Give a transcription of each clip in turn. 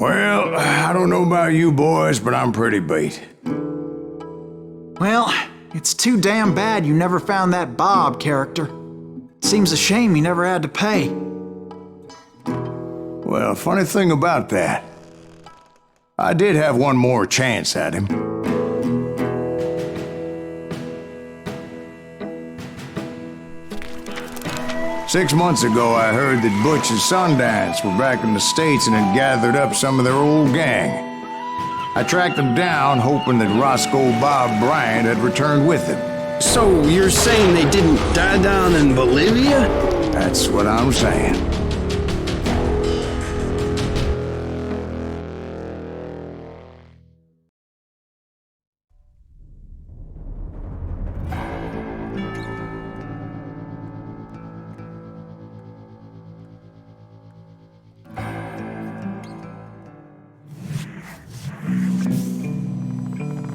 Well, I don't know about you boys, but I'm pretty beat. Well, it's too damn bad you never found that Bob character. Seems a shame you never had to pay. Well, funny thing about that, I did have one more chance at him. Six months ago, I heard that Butch's Sundance were back in the States and had gathered up some of their old gang. I tracked them down, hoping that Roscoe Bob Bryant had returned with them. So you're saying they didn't die down in Bolivia? That's what I'm saying.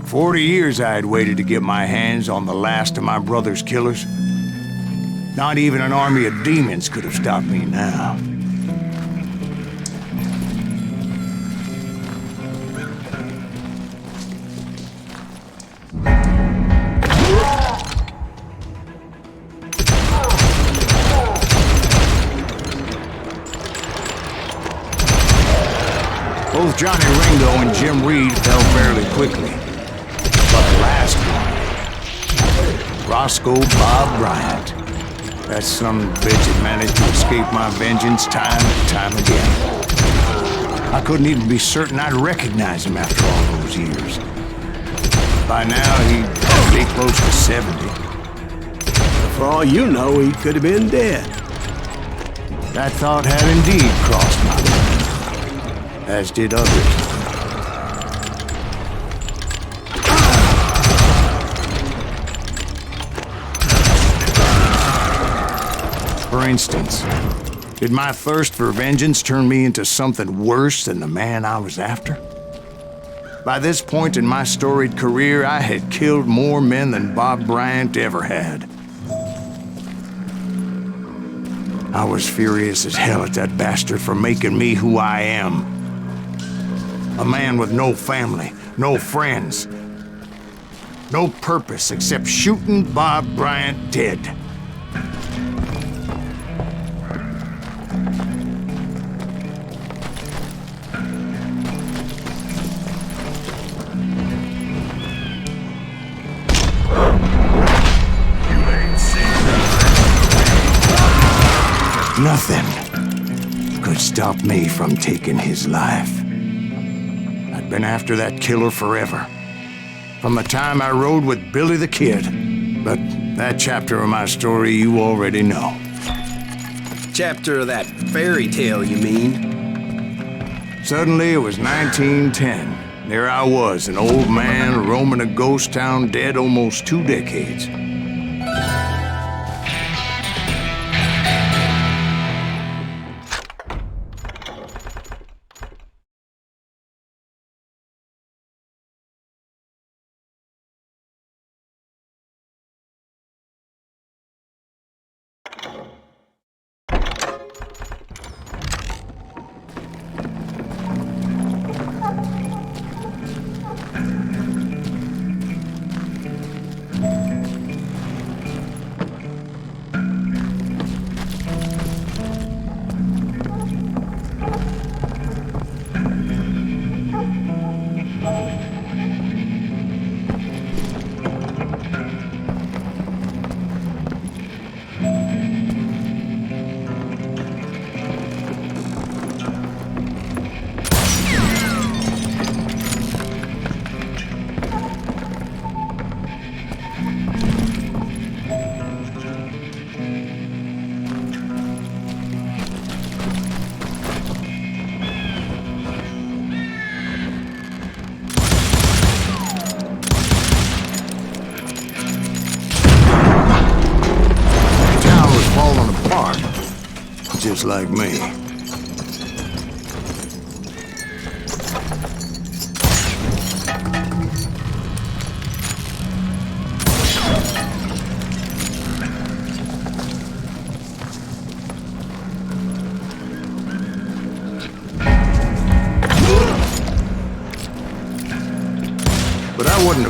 40 years I had waited to get my hands on the last of my brother's killers. Not even an army of demons could have stopped me now. Both Johnny Ringo and Jim Reed fell fairly quickly. But the last one, Roscoe Bob Bryant, that son of a bitch had managed to escape my vengeance time and time again. I couldn't even be certain I'd recognize him after all those years. By now, he'd be close to 70. For all you know, he could have been dead. That thought had indeed crossed my mind, as did others. For instance, did my thirst for vengeance turn me into something worse than the man I was after? By this point in my storied career, I had killed more men than Bob Bryant ever had. I was furious as hell at that bastard for making me who I am. A man with no family, no friends, no purpose except shooting Bob Bryant dead. Nothing could stop me from taking his life. I'd been after that killer forever, from the time I rode with Billy the Kid. But that chapter of my story you already know. Chapter of that fairy tale, you mean? Suddenly it was 1910. There I was, an old man roaming a ghost town dead almost 2 decades. Just like me.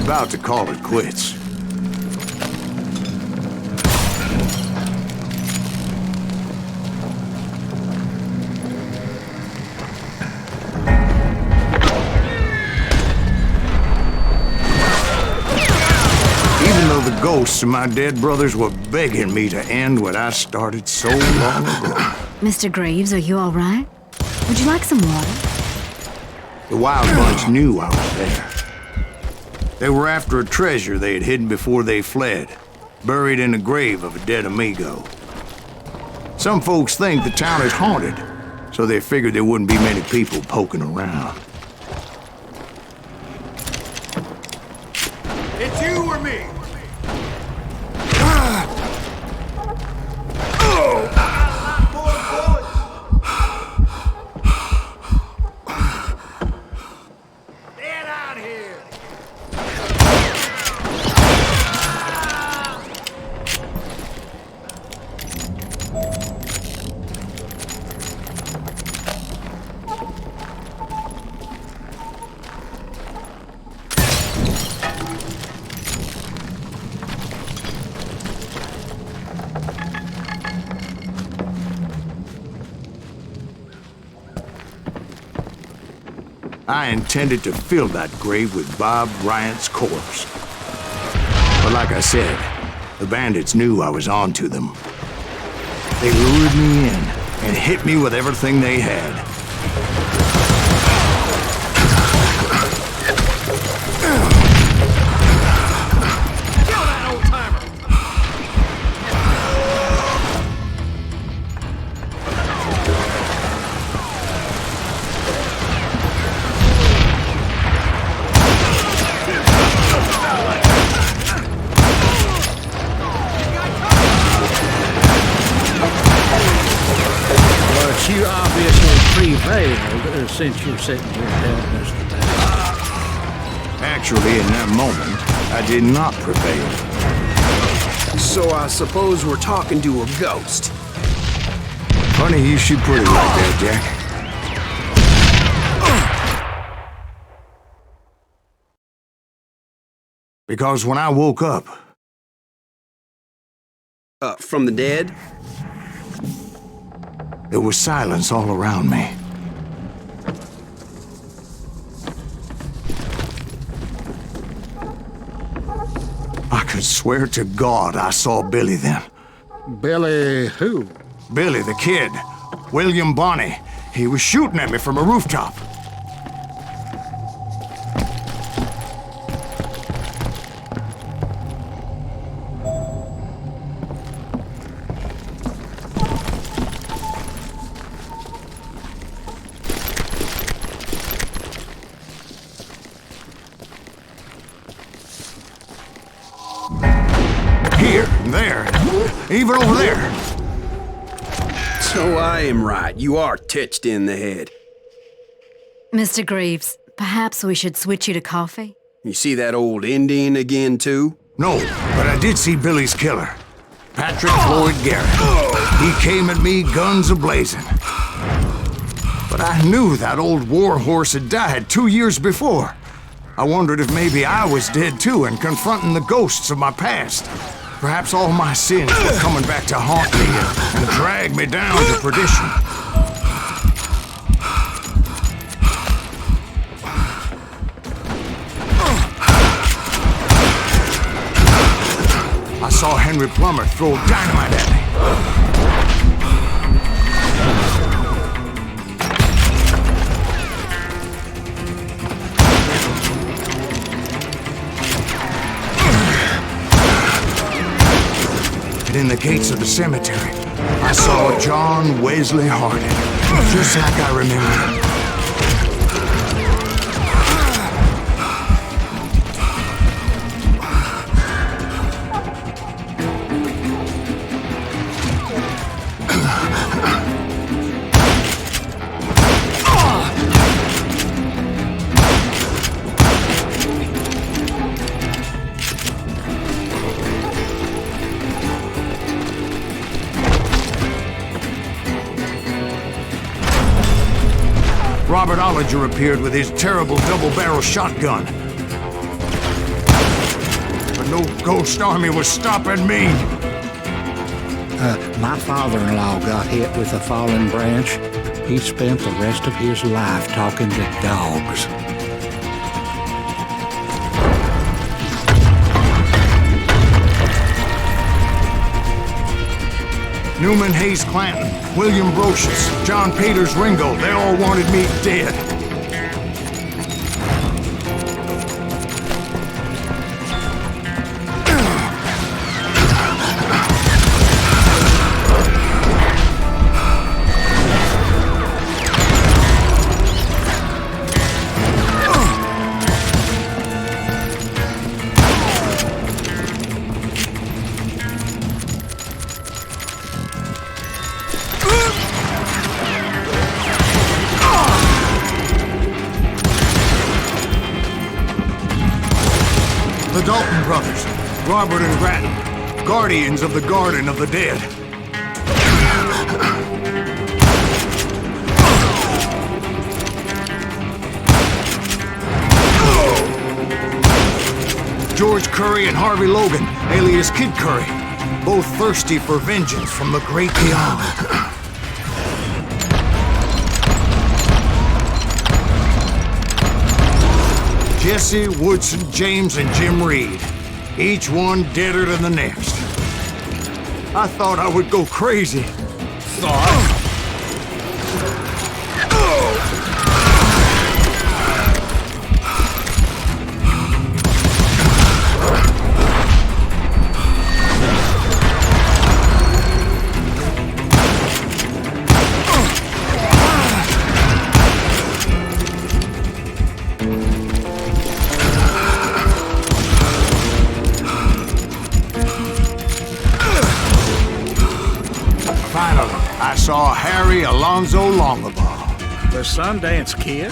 about to call it quits. Even though the ghosts of my dead brothers were begging me to end what I started so long ago. Mr. Graves, are you all right? Would you like some water? The Wild Bunch knew I was there. They were after a treasure they had hidden before they fled, buried in the grave of a dead amigo. Some folks think the town is haunted, so they figured there wouldn't be many people poking around. It's you or me? I intended to fill that grave with Bob Bryant's corpse. But like I said, the bandits knew I was on to them. They lured me in and hit me with everything they had. Kill that old-timer! You obviously prevailed since you're sitting here telling us that. Actually, in that moment, I did not prevail. So I suppose we're talking to a ghost. Funny you should put it like that, Jack. Because when I woke up... From the dead? There was silence all around me. I could swear to God I saw Billy then. Billy who? Billy, the kid. William Bonney. He was shooting at me from a rooftop. Here, there, even over there. So I am right. You are touched in the head. Mr. Graves, perhaps we should switch you to coffee? You see that old Indian again, too? No, but I did see Billy's killer. Patrick Floyd Garrett. He came at me guns a-blazing. But I knew that old war horse had died 2 years before. I wondered if maybe I was dead too and confronting the ghosts of my past. Perhaps all my sins were coming back to haunt me and drag me down to perdition. I saw Henry Plummer throw dynamite at me. In the gates of the cemetery, I saw John Wesley Harding, just like I remember him. Robert Ollinger appeared with his terrible double-barrel shotgun. no ghost army was stopping me. My father-in-law got hit with a fallen branch. He spent the rest of his life talking to dogs. Newman Hayes Clanton, William Brocious, John Peters Ringo, they all wanted me dead. The Dalton brothers, Robert and Grattan, guardians of the Garden of the Dead. George Curry and Harvey Logan, alias Kid Curry, both thirsty for vengeance from the great beyond. Jesse, Woodson, James, and Jim Reed. Each one deader than the next. I thought I would go crazy. Thought? Finally, I saw Harry Alonzo Longabaugh. The Sundance Kid?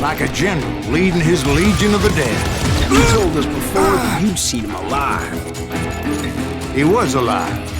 Like a general leading his legion of the dead. You told us before that you'd seen him alive. He was alive.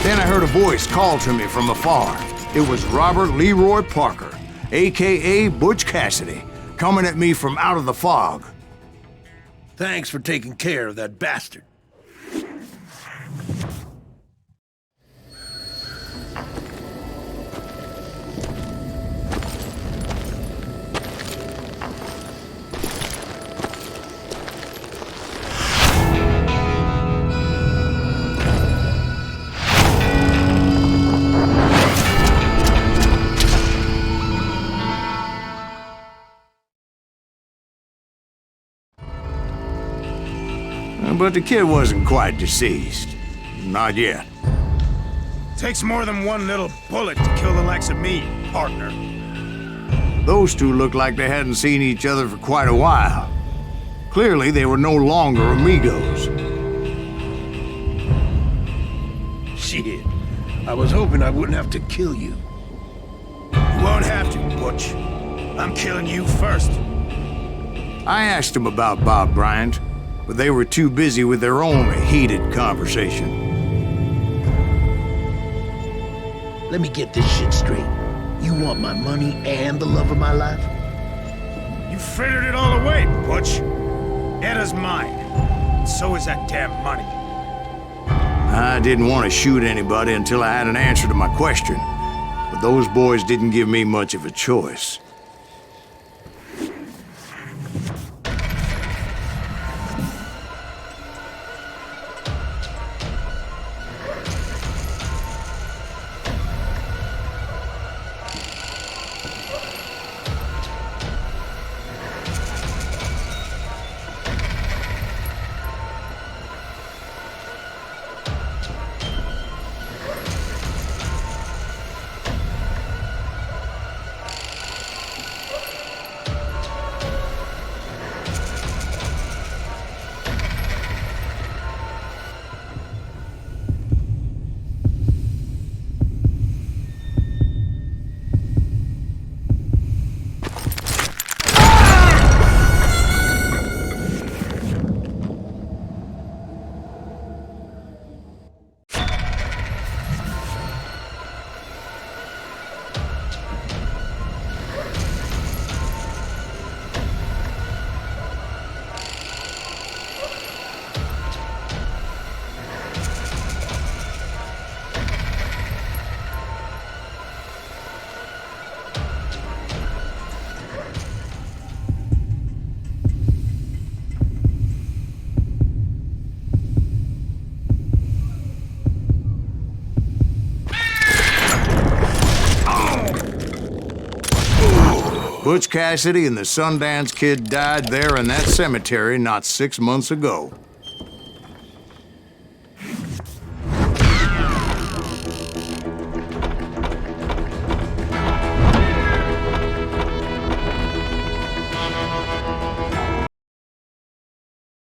Then I heard a voice call to me from afar. It was Robert Leroy Parker, a.k.a. Butch Cassidy, coming at me from out of the fog. Thanks for taking care of that bastard. But the kid wasn't quite deceased. Not yet. Takes more than one little bullet to kill the likes of me, partner. Those two looked like they hadn't seen each other for quite a while. Clearly, they were no longer amigos. Shit. I was hoping I wouldn't have to kill you. You won't have to, Butch. I'm killing you first. I asked them about Bob Bryant, but they were too busy with their own heated conversation. Let me get this shit straight. You want my money and the love of my life? You frittered it all away, Butch. Edda's mine. So is that damn money. I didn't want to shoot anybody until I had an answer to my question, but those boys didn't give me much of a choice. Butch Cassidy and the Sundance Kid died there in that cemetery not 6 months ago.